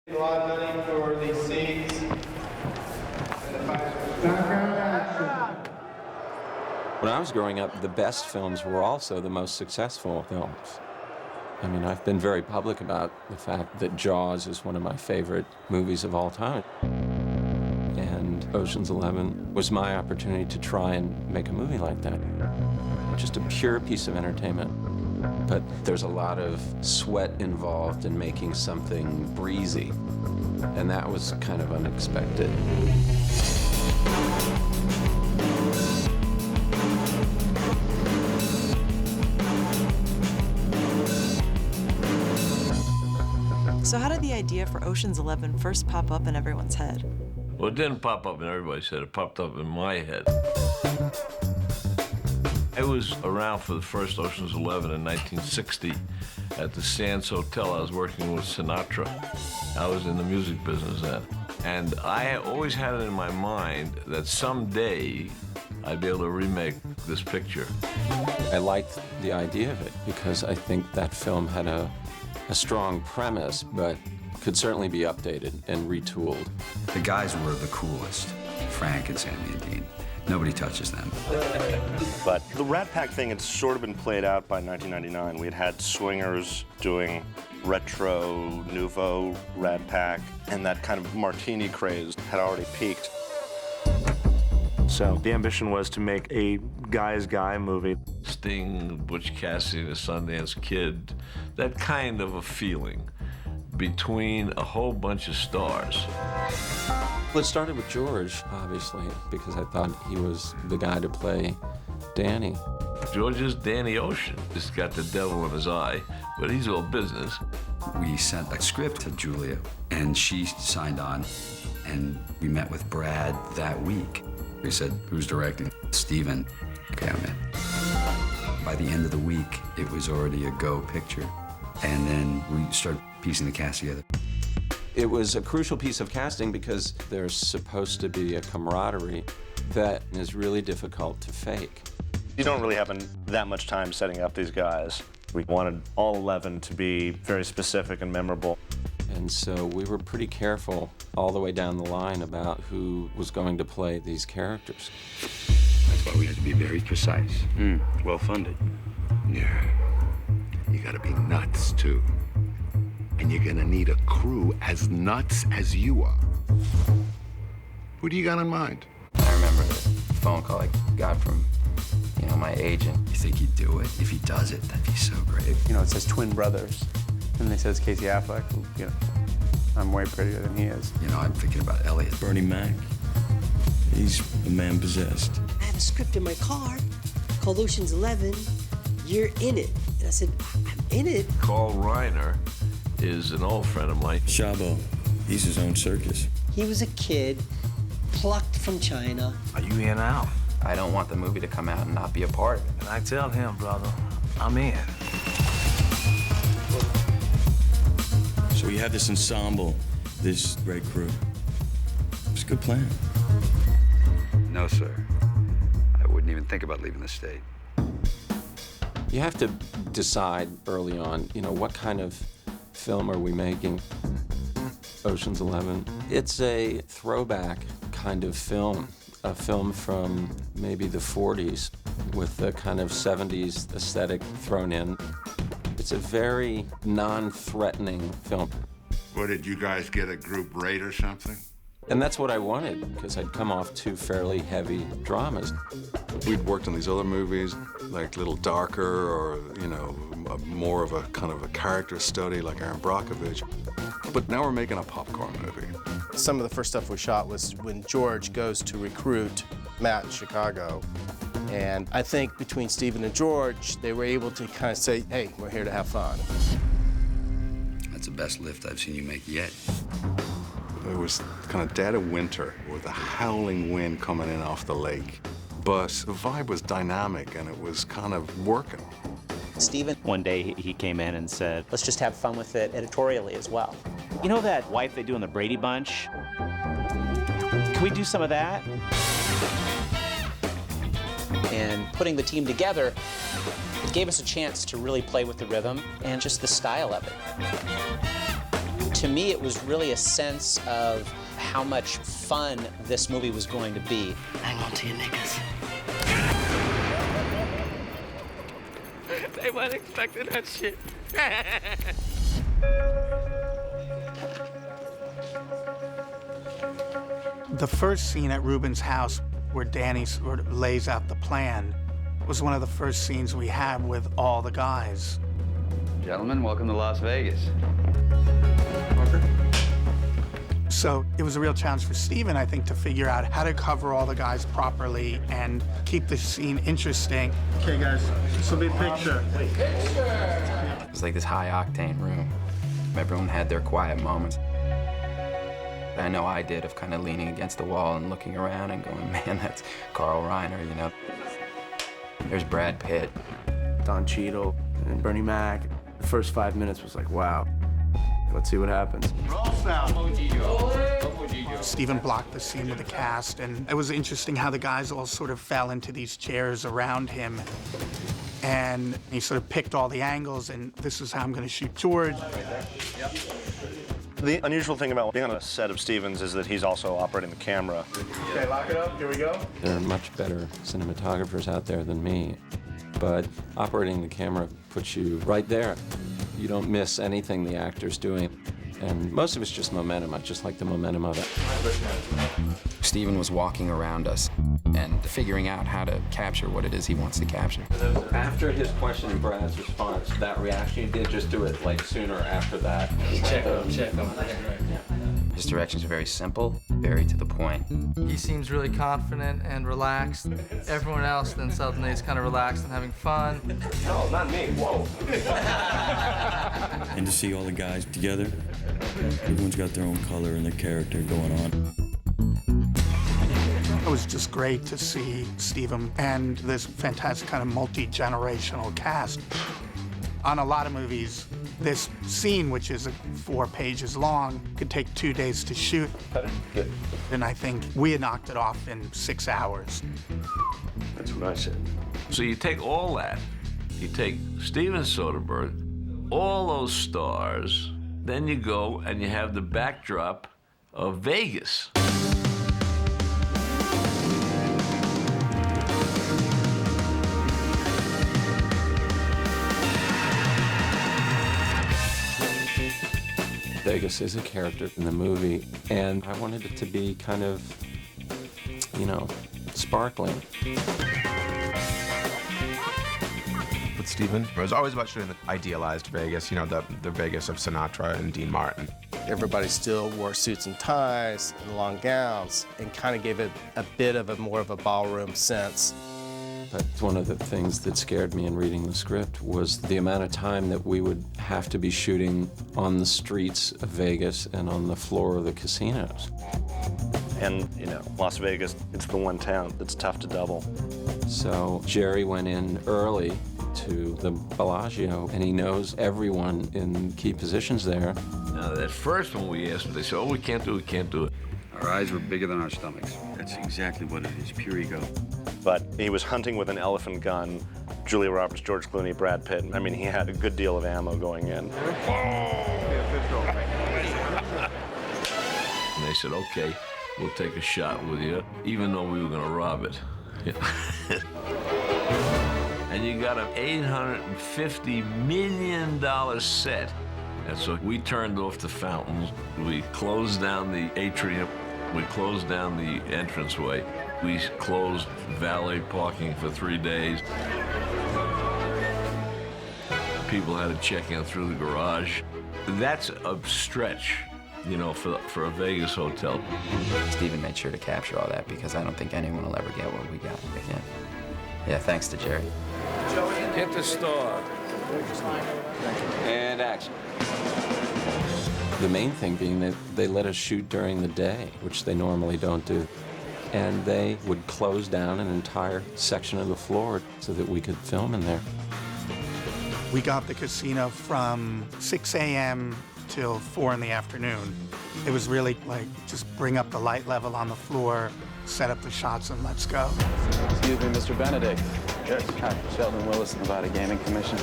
A lot of money for these seats. When I was growing up, the best films were also the most successful films. I mean, I've been very public about the fact that Jaws is one of my favorite movies of all time. And Ocean's 11 was my opportunity to try and make a movie like that. Just a pure piece of entertainment. But there's a lot of sweat involved in making something breezy. And that was kind of unexpected. So how did the idea for Ocean's 11 first pop up in everyone's head? Well, it didn't pop up in everybody's head. It popped up in my head. I was around for the first Ocean's 11 in 1960 at the Sands Hotel. I was working with Sinatra. I was in the music business then. And I always had it in my mind that someday I'd be able to remake this picture. I liked the idea of it because I think that film had a strong premise, but could certainly be updated and retooled. The guys were the coolest, Frank and Sammy and Dean. Nobody touches them. But the Rat Pack thing had sort of been played out by 1999. We had swingers doing retro, nouveau Rat Pack, and that kind of martini craze had already peaked. So the ambition was to make a guy's guy movie. Sting, Butch Cassidy, the Sundance Kid, that kind of a feeling between a whole bunch of stars. Well, it started with George, obviously, because I thought he was the guy to play Danny. George is Danny Ocean. He's got the devil in his eye, but he's all business. We sent a script to Julia, and she signed on, and we met with Brad that week. We said, who's directing? Steven. Okay, I'm in. By the end of the week, it was already a go picture. And then we started piecing the cast together. It was a crucial piece of casting because there's supposed to be a camaraderie that is really difficult to fake. You don't really have that much time setting up these guys. We wanted all 11 to be very specific and memorable. And so we were pretty careful all the way down the line about who was going to play these characters. That's why we had to be very precise. Well funded. Yeah. You gotta be nuts, too. And you're gonna need a crew as nuts as you are. Who do you got in mind? I remember the phone call I got from, my agent. You think he'd do it? If he does it, that'd be so great. It says twin brothers. And it says Casey Affleck. I'm way prettier than he is. I'm thinking about Elliot. Bernie Mac. He's a man possessed. I have a script in my car called Ocean's 11. You're in it. And I said, I'm in it. Carl Reiner is an old friend of mine. Shabo. He's his own circus. He was a kid plucked from China. Are you in now? I don't want the movie to come out and not be a part of it. And I tell him, brother, I'm in. So we have this ensemble, this great crew. It's a good plan. No, sir. I wouldn't even think about leaving the state. You have to decide early on, what kind of film are we making? Ocean's 11. It's a throwback kind of film, a film from maybe the 40s with the kind of 70s aesthetic thrown in. It's a very non-threatening film. What, did you guys get a group rate or something? And that's what I wanted, because I'd come off two fairly heavy dramas. We'd worked on these other movies, like a little darker or, more of a kind of a character study like Aaron Brockovich. But now we're making a popcorn movie. Some of the first stuff we shot was when George goes to recruit Matt in Chicago. And I think between Steven and George, they were able to kind of say, hey, we're here to have fun. That's the best lift I've seen you make yet. It was kind of dead of winter with a howling wind coming in off the lake. But the vibe was dynamic and it was kind of working. Steven, one day he came in and said, let's just have fun with it editorially as well. You know that wife they do in the Brady Bunch? Can we do some of that? And putting the team together, it gave us a chance to really play with the rhythm and just the style of it. To me, it was really a sense of how much fun this movie was going to be. Hang on to your niggas. They weren't expecting that shit. The first scene at Ruben's house where Danny sort of lays out the plan was one of the first scenes we had with all the guys. Gentlemen, welcome to Las Vegas. So it was a real challenge for Steven, I think, to figure out how to cover all the guys properly and keep the scene interesting. Okay, guys, this will be a picture. It was like this high-octane room. Everyone had their quiet moments. I know I did, of kind of leaning against the wall and looking around and going, man, that's Carl Reiner, you know. There's Brad Pitt. Don Cheadle and Bernie Mac. The first 5 minutes was like, wow. Let's see what happens. Steven blocked the scene with the cast, and it was interesting how the guys all sort of fell into these chairs around him. And he sort of picked all the angles, and this is how I'm going to shoot George. The unusual thing about being on a set of Stevens is that he's also operating the camera. Okay, lock it up. Here we go. There are much better cinematographers out there than me, but operating the camera puts you right there. You don't miss anything the actor's doing, and most of it's just momentum. I just like the momentum of it. Steven was walking around us and figuring out how to capture what it is he wants to capture. After his question and Brad's response, that reaction, you did just do it like sooner after that. Check him. His directions are very simple, very to the point. He seems really confident and relaxed. Everyone else then suddenly is kind of relaxed and having fun. No, not me. Whoa. And to see all the guys together, everyone's got their own color and their character going on. It was just great to see Steven and this fantastic kind of multi-generational cast. On a lot of movies, this scene, which is 4 pages long, could take 2 days to shoot. Good. And I think we had knocked it off in 6 hours. That's what I said. So you take all that, you take Steven Soderbergh, all those stars, then you go and you have the backdrop of Vegas. Vegas is a character in the movie, and I wanted it to be kind of, you know, sparkling. With Steven, it was always about showing the idealized Vegas, you know, the Vegas of Sinatra and Dean Martin. Everybody still wore suits and ties and long gowns and kind of gave it a bit of a more of a ballroom sense. But one of the things that scared me in reading the script was the amount of time that we would have to be shooting on the streets of Vegas and on the floor of the casinos. And, you know, Las Vegas, it's the one town that's tough to double. So Jerry went in early to the Bellagio, and he knows everyone in key positions there. Now, that first one we asked them, they said, oh, we can't do it. Our eyes were bigger than our stomachs. That's exactly what it is, pure ego. But he was hunting with an elephant gun, Julia Roberts, George Clooney, Brad Pitt. I mean, he had a good deal of ammo going in. And they said, okay, we'll take a shot with you, even though we were gonna rob it. And you got an $850 million set. And so we turned off the fountains, we closed down the atrium, we closed down the entranceway, we closed valet parking for 3 days. People had to check in through the garage. That's a stretch, you know, for a Vegas hotel. Steven made sure to capture all that because I don't think anyone will ever get what we got. Yeah, thanks to Jerry. Hit the star. And action. The main thing being that they let us shoot during the day, which they normally don't do. And they would close down an entire section of the floor so that we could film in there. We got the casino from 6 a.m. till 4 in the afternoon. It was really like, just bring up the light level on the floor, set up the shots, and let's go. Excuse me, Mr. Benedict. Yes. Hi, Sheldon Willis, Nevada Gaming Commission.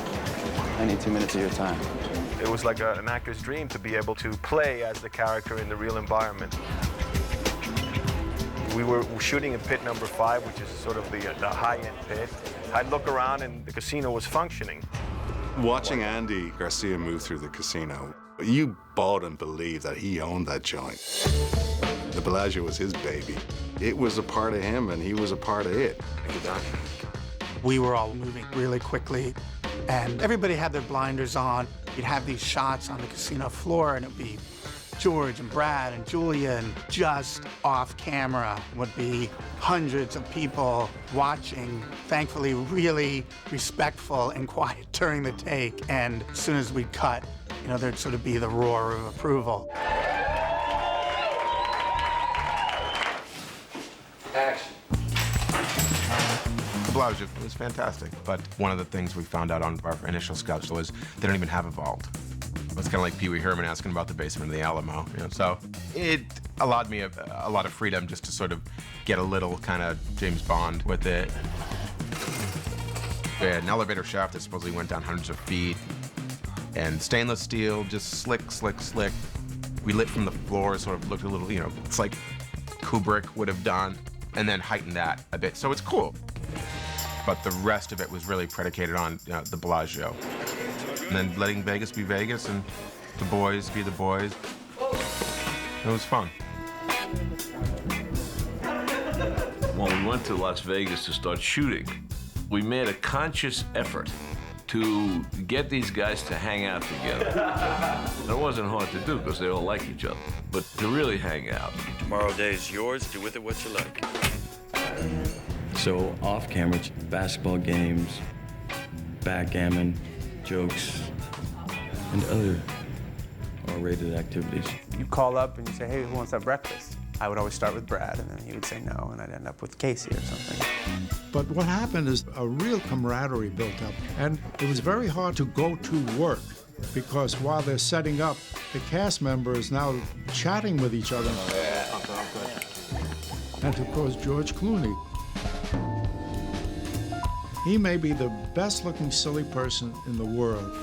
I need 2 minutes of your time. It was like an actor's dream to be able to play as the character in the real environment. We were shooting in Pitt number 5, which is sort of the high-end pit. I'd look around and the casino was functioning. Watching Andy Garcia move through the casino, you bought and believed that he owned that joint. The Bellagio was his baby. It was a part of him, and he was a part of it. We were all moving really quickly, and everybody had their blinders on. You'd have these shots on the casino floor, and it'd be George and Brad and Julia, and just off camera would be hundreds of people watching, thankfully really respectful and quiet during the take. And as soon as we'd cut, you know, there'd sort of be the roar of approval. Action. The Bellagio was fantastic, but one of the things we found out on our initial scouts was they don't even have a vault. It's kind of like Pee Wee Herman asking about the basement of the Alamo, you know. So it allowed me a lot of freedom just to sort of get a little kind of James Bond with it. We had an elevator shaft that supposedly went down hundreds of feet, and stainless steel, just slick, slick, slick. We lit from the floor, sort of looked a little, you know, it's like Kubrick would have done, and then heightened that a bit. So it's cool. But the rest of it was really predicated on the Bellagio. And then letting Vegas be Vegas and the boys be the boys. It was fun. When we went to Las Vegas to start shooting, we made a conscious effort to get these guys to hang out together. It wasn't hard to do because they all like each other, but to really hang out. Tomorrow day is yours. Do with it what you like. So off camera, basketball games, backgammon, jokes, and other R-rated activities. You call up and you say, hey, who wants to have breakfast? I would always start with Brad, and then he would say no, and I'd end up with Casey or something. But what happened is a real camaraderie built up, and it was very hard to go to work because while they're setting up, the cast member is now chatting with each other. And of course, George Clooney. He may be the best-looking silly person in the world.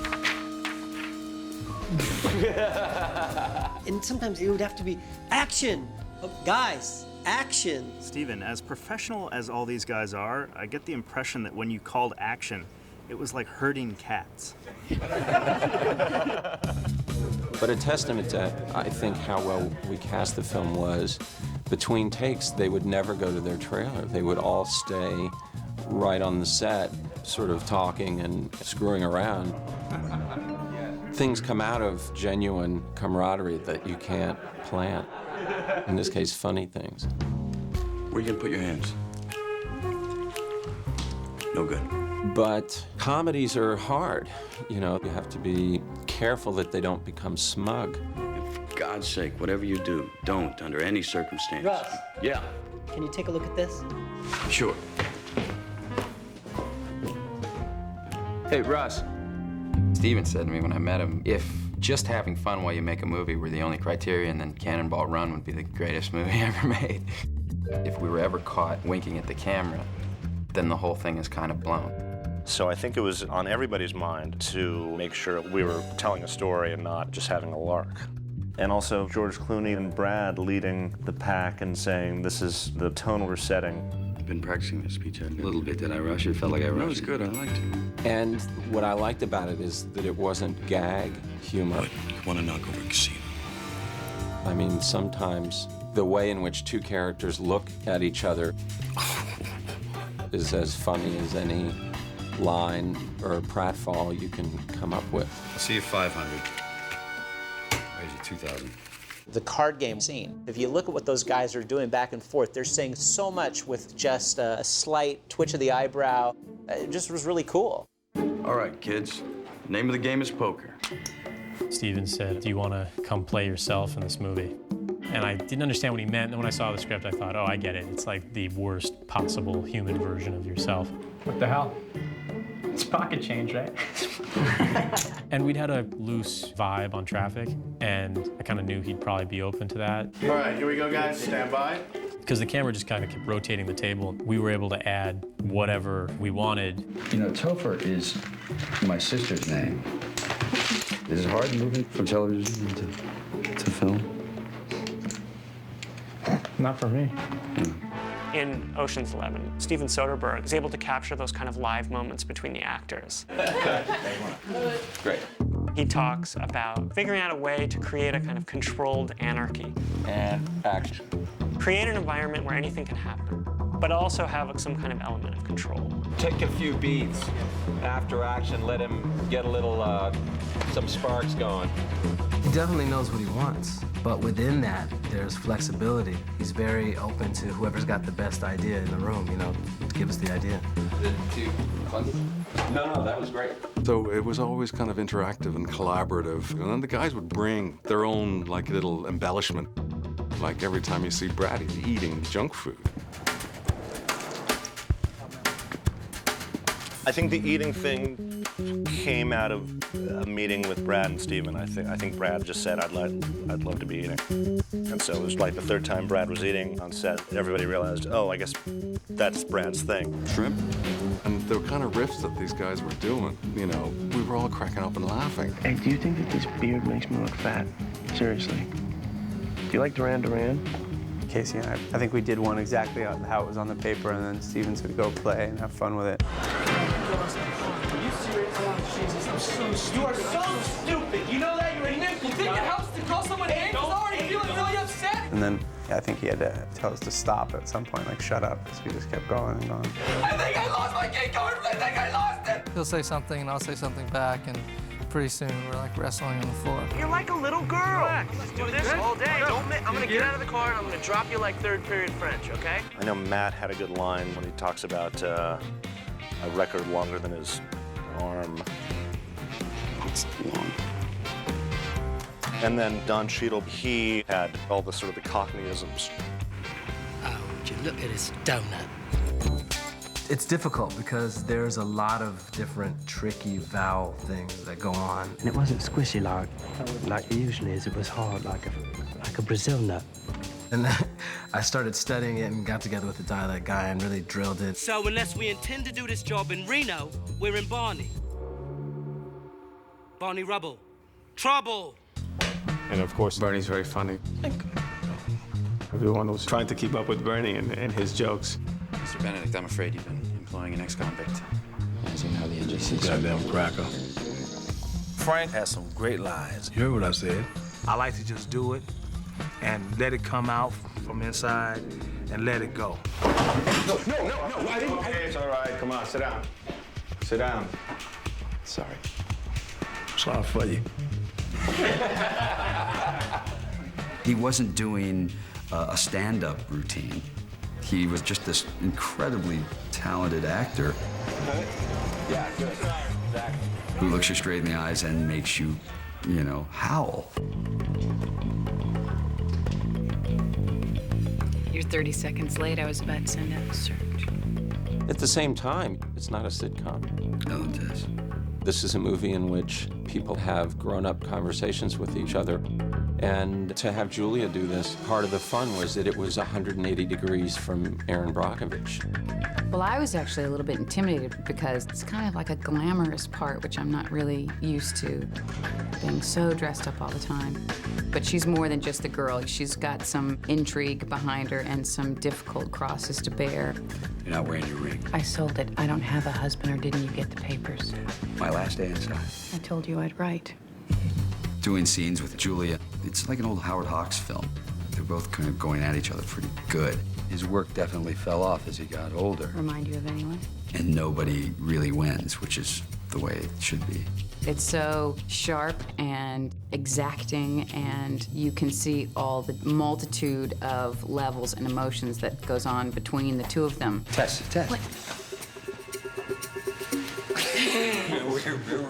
And sometimes it would have to be action. Oh, guys, action. Steven, as professional as all these guys are, I get the impression that when you called action, it was like herding cats. But a testament to, I think, how well we cast the film was, between takes, they would never go to their trailer. They would all stay right on the set, sort of talking and screwing around. Things come out of genuine camaraderie that you can't plan. In this case, funny things. Where are you gonna put your hands? No good. But comedies are hard. You know, you have to be careful that they don't become smug. For God's sake, whatever you do, don't under any circumstance. Russ. Yeah. Can you take a look at this? Sure. Hey, Russ. Steven said to me when I met him, if just having fun while you make a movie were the only criterion, then Cannonball Run would be the greatest movie ever made. If we were ever caught winking at the camera, then the whole thing is kind of blown. So I think it was on everybody's mind to make sure we were telling a story and not just having a lark. And also George Clooney and Brad leading the pack and saying, this is the tone we're setting. I've been practicing this speech, a little bit. Did I rush it? Felt like I rushed it. No, it was good. I liked it. And what I liked about it is that it wasn't gag humor. What? You want to knock over a casino? I mean, sometimes the way in which two characters look at each other is as funny as any line or pratfall you can come up with. I'll see you 500. Raise you 2,000. The card game scene. If you look at what those guys are doing back and forth, they're saying so much with just a slight twitch of the eyebrow. It just was really cool. All right, kids. Name of the game is poker. Steven said, do you want to come play yourself in this movie? And I didn't understand what he meant. And when I saw the script, I thought, oh, I get it. It's like the worst possible human version of yourself. What the hell? It's pocket change, right? And we'd had a loose vibe on Traffic, and I kind of knew he'd probably be open to that. All right, here we go, guys. Stand by. Because the camera just kind of kept rotating the table, we were able to add whatever we wanted. You know, Topher is my sister's name. Is it hard moving from television to film? Not for me. In Ocean's 11, Steven Soderbergh is able to capture those kind of live moments between the actors. Great. He talks about figuring out a way to create a kind of controlled anarchy. And action. Create an environment where anything can happen, but also have some kind of element of control. Take a few beats after action, let him get a little, some sparks going. He definitely knows what he wants, but within that, there's flexibility. He's very open to whoever's got the best idea in the room, you know, give us the idea. No, that was great. So it was always kind of interactive and collaborative. And then the guys would bring their own, like, little embellishment. Like every time you see Brad, he's eating junk food. I think the eating thing came out of a meeting with Brad and Steven. I think Brad just said, I'd love to be eating. And so it was like the third time Brad was eating on set, everybody realized, oh, I guess that's Brad's thing. Shrimp. And the kind of riffs that these guys were doing, you know, we were all cracking up and laughing. Hey, do you think that this beard makes me look fat? Seriously. Do you like Duran Duran? Casey and I think we did one exactly how it was on the paper, and then Steven's gonna go play and have fun with it. You are so stupid. You know that? You're an idiot. You think it helps to call someone names? He's already feeling really upset. And then I think he had to tell us to stop at some point, like shut up, because we just kept going and going. I think I lost my kid going. I think I lost it. He'll say something and I'll say something back, and pretty soon we're like wrestling on the floor. You're like a little girl. Let's do this all day. I'm gonna get out of the car and I'm gonna drop you like third period French, okay? I know Matt had a good line when he talks about a record longer than his arm. It's long. And then Don Cheadle, he had all the sort of the Cockneyisms. Oh, would you look at his donut? It's difficult because there's a lot of different tricky vowel things that go on. And it wasn't squishy like it usually is. It was hard like a Brazil nut. And I started studying it and got together with the dialect guy and really drilled it. So unless we intend to do this job in Reno, we're in Barney. Barney Rubble. Trouble! And of course, Bernie's very funny. Everyone was trying to keep up with Bernie and his jokes. Mr. Benedict, I'm afraid you've been employing an ex-convict. As you know, the agency... Goddamn cracker. Frank has some great lines. You heard what I said. I like to just do it and let it come out from inside and let it go. No, I didn't. Okay, it's all right. Come on, sit down. Sit down. Sorry. Sorry for you. He wasn't doing a stand-up routine. He was just this incredibly talented actor. Yeah, good. Exactly. Who looks you straight in the eyes and makes you, you know, howl. You're 30 seconds late. I was about to send out a search. At the same time, it's not a sitcom. No, it is. This is a movie in which people have grown-up conversations with each other. And to have Julia do this, part of the fun was that it was 180 degrees from Aaron Brockovich. Well, I was actually a little bit intimidated because it's kind of like a glamorous part, which I'm not really used to, being so dressed up all the time. But she's more than just a girl. She's got some intrigue behind her and some difficult crosses to bear. You're not wearing your ring. I sold it. I don't have a husband, or didn't you get the papers? My last day inside. I told you I'd write. Doing scenes with Julia, it's like an old Howard Hawks film. They're both kind of going at each other pretty good. His work definitely fell off as he got older. Remind you of anyone? And nobody really wins, which is the way it should be. It's so sharp and exacting, and you can see all the multitude of levels and emotions that goes on between the two of them. Tess. What?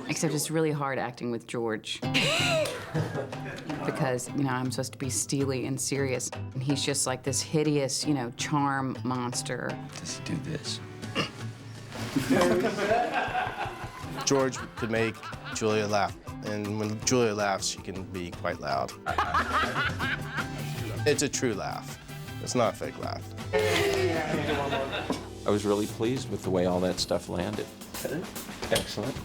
Except it's really hard acting with George. Because, you know, I'm supposed to be steely and serious. And he's just like this hideous, you know, charm monster. Does he do this? George could make Julia laugh. And when Julia laughs, she can be quite loud. It's a true laugh. It's not a fake laugh. I was really pleased with the way all that stuff landed. Excellent.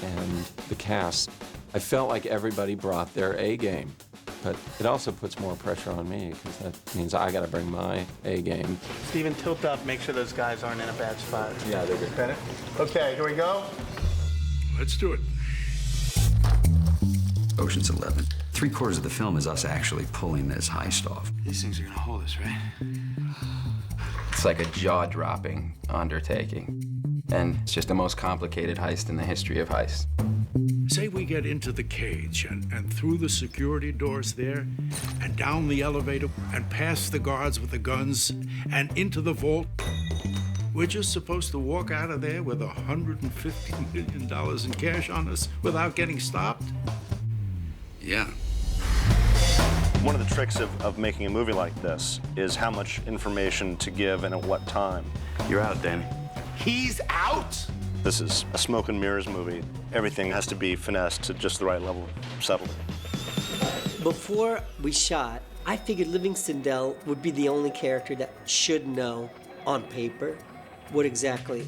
And the cast, I felt like everybody brought their A game, but it also puts more pressure on me because that means I got to bring my A game. Steven, tilt up, make sure those guys aren't in a bad spot. Yeah, they're good. Okay, here we go. Let's do it. Ocean's 11. 3/4 of the film is us actually pulling this heist off. These things are gonna hold us, right? It's like a jaw-dropping undertaking. And it's just the most complicated heist in the history of heists. Say we get into the cage and through the security doors there and down the elevator and past the guards with the guns and into the vault. We're just supposed to walk out of there with $150 million in cash on us without getting stopped? Yeah. One of the tricks of making a movie like this is how much information to give and at what time. You're out, Danny. He's out? This is a smoke and mirrors movie. Everything has to be finessed to just the right level of subtlety. Before we shot, I figured Livingston Dell would be the only character that should know on paper what exactly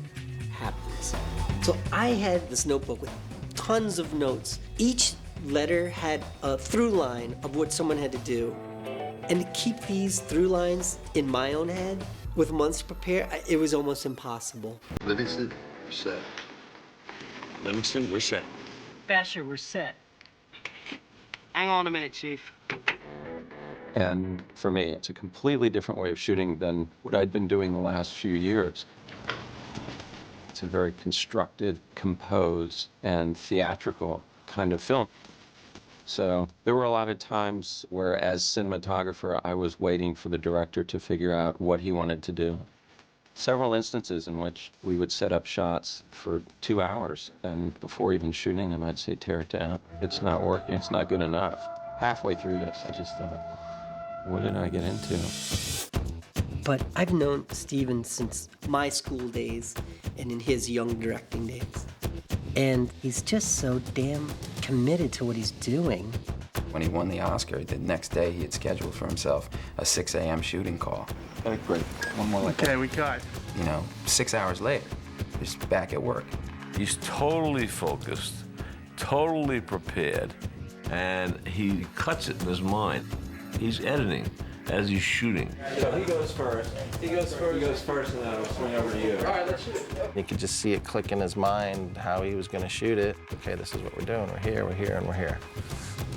happens. So I had this notebook with tons of notes. Each letter had a through line of what someone had to do. And to keep these through lines in my own head with months to prepare, it was almost impossible. Livingston, we're set. Livingston, we're set. Basher, we're set. Hang on a minute, Chief. And for me, it's a completely different way of shooting than what I'd been doing the last few years. It's a very constructed, composed, and theatrical kind of film. So there were a lot of times where, as cinematographer, I was waiting for the director to figure out what he wanted to do. Several instances in which we would set up shots for 2 hours, and before even shooting them, I'd say, tear it down. It's not working, it's not good enough. Halfway through this, I just thought, what did I get into? But I've known Steven since my school days and in his young directing days. And he's just so damn committed to what he's doing. When he won the Oscar, the next day he had scheduled for himself a 6 a.m. shooting call. Okay, great. One more like that. Okay, we got. 6 hours later, he's back at work. He's totally focused, totally prepared, and he cuts it in his mind. He's editing as he's shooting. So he goes first. He goes first, and then I'll swing over to you. All right, let's shoot it. You could just see it click in his mind how he was going to shoot it. Okay, this is what we're doing. We're here, and we're here.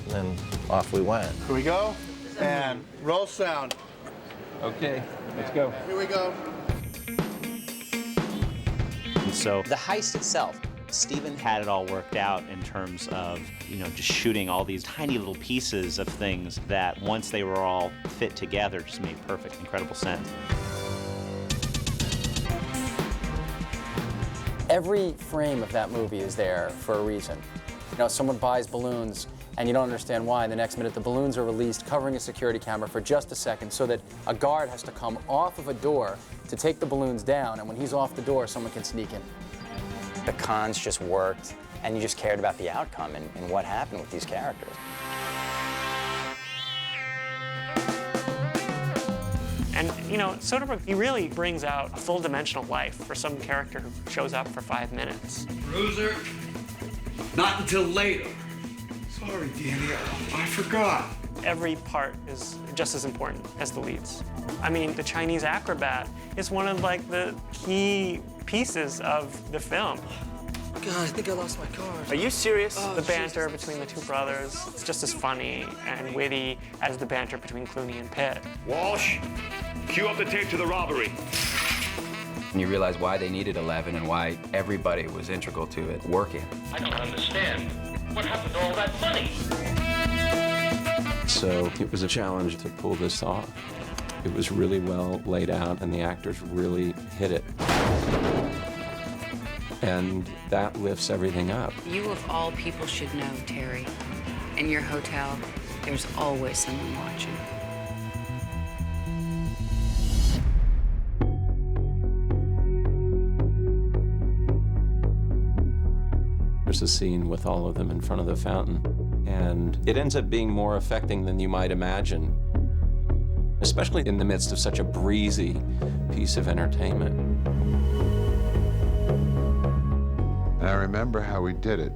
And then off we went. Here we go. And roll sound. Okay, let's go. Here we go. And so the heist itself, Steven had it all worked out in terms of, just shooting all these tiny little pieces of things that once they were all fit together just made perfect, incredible sense. Every frame of that movie is there for a reason. Someone buys balloons and you don't understand why, and the next minute the balloons are released, covering a security camera for just a second so that a guard has to come off of a door to take the balloons down, and when he's off the door, someone can sneak in. The cons just worked, and you just cared about the outcome and what happened with these characters. And, Soderbergh, he really brings out a full-dimensional life for some character who shows up for 5 minutes. Bruiser, not until later. Sorry, Danny, I forgot. Every part is just as important as the leads. I mean, the Chinese acrobat is one of, the key pieces of the film. God, I think I lost my car. Are you serious? Oh, the banter between the two brothers, it's just as funny and witty as the banter between Clooney and Pitt. Walsh, cue up the tape to the robbery. And you realize why they needed 11 and why everybody was integral to it working. I don't understand. What happened to all that money? So it was a challenge to pull this off. It was really well laid out, and the actors really hit it. And that lifts everything up. You of all people should know, Terry. In your hotel, there's always someone watching. There's a scene with all of them in front of the fountain, and it ends up being more affecting than you might imagine, especially in the midst of such a breezy piece of entertainment. And I remember how we did it.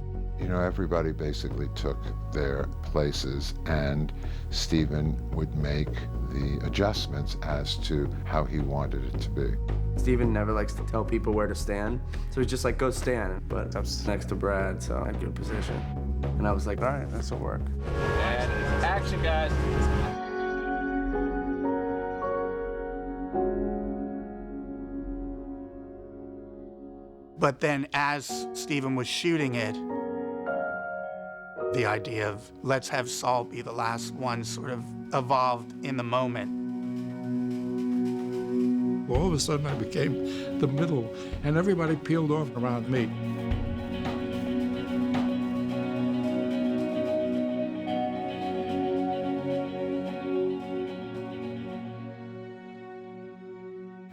You know, everybody basically took their places, and Steven would make the adjustments as to how he wanted it to be. Steven never likes to tell people where to stand, so he's just like, go stand. But I was next to Brad, so I had a good position. And I was like, all right, this'll work. And action, guys. But then as Steven was shooting it, the idea of let's have Saul be the last one sort of evolved in the moment. All of a sudden, I became the middle, and everybody peeled off around me.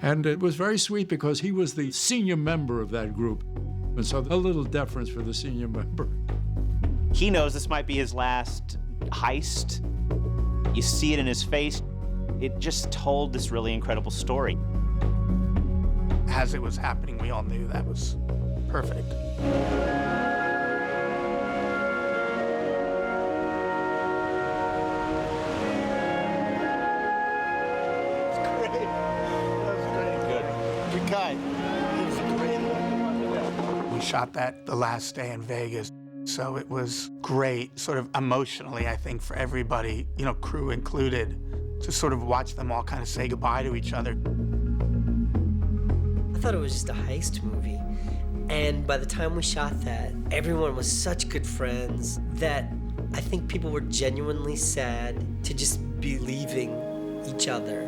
And it was very sweet because he was the senior member of that group, and so a little deference for the senior member. He knows this might be his last heist. You see it in his face. It just told this really incredible story. As it was happening, we all knew that was perfect. We shot that the last day in Vegas, so it was great, sort of emotionally, I think, for everybody, you know, crew included, to sort of watch them all kind of say goodbye to each other. I thought it was just a heist movie. And by the time we shot that, everyone was such good friends that I think people were genuinely sad to just be leaving each other.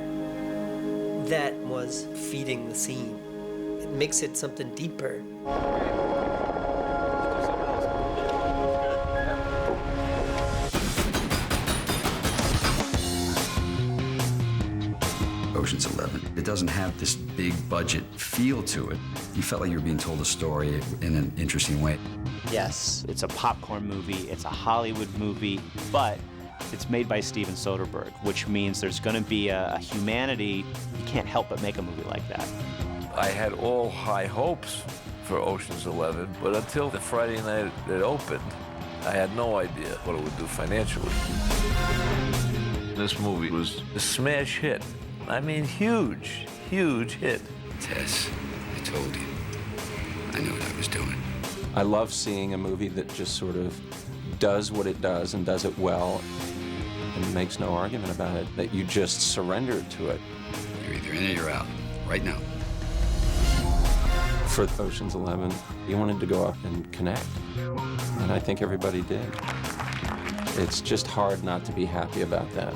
That was feeding the scene. It makes it something deeper. Ocean's 11. It doesn't have this big budget feel to it. You felt like you were being told a story in an interesting way. Yes, it's a popcorn movie, it's a Hollywood movie, but it's made by Steven Soderbergh, which means there's going to be a humanity. You can't help but make a movie like that. I had all high hopes for Ocean's 11, but until the Friday night it opened, I had no idea what it would do financially. This movie was a smash hit. I mean, huge, huge hit. Tess, I told you. I knew what I was doing. I love seeing a movie that just sort of does what it does and does it well and makes no argument about it, that you just surrender to it. You're either in or you're out, right now. For Ocean's 11, you wanted to go up and connect, and I think everybody did. It's just hard not to be happy about that.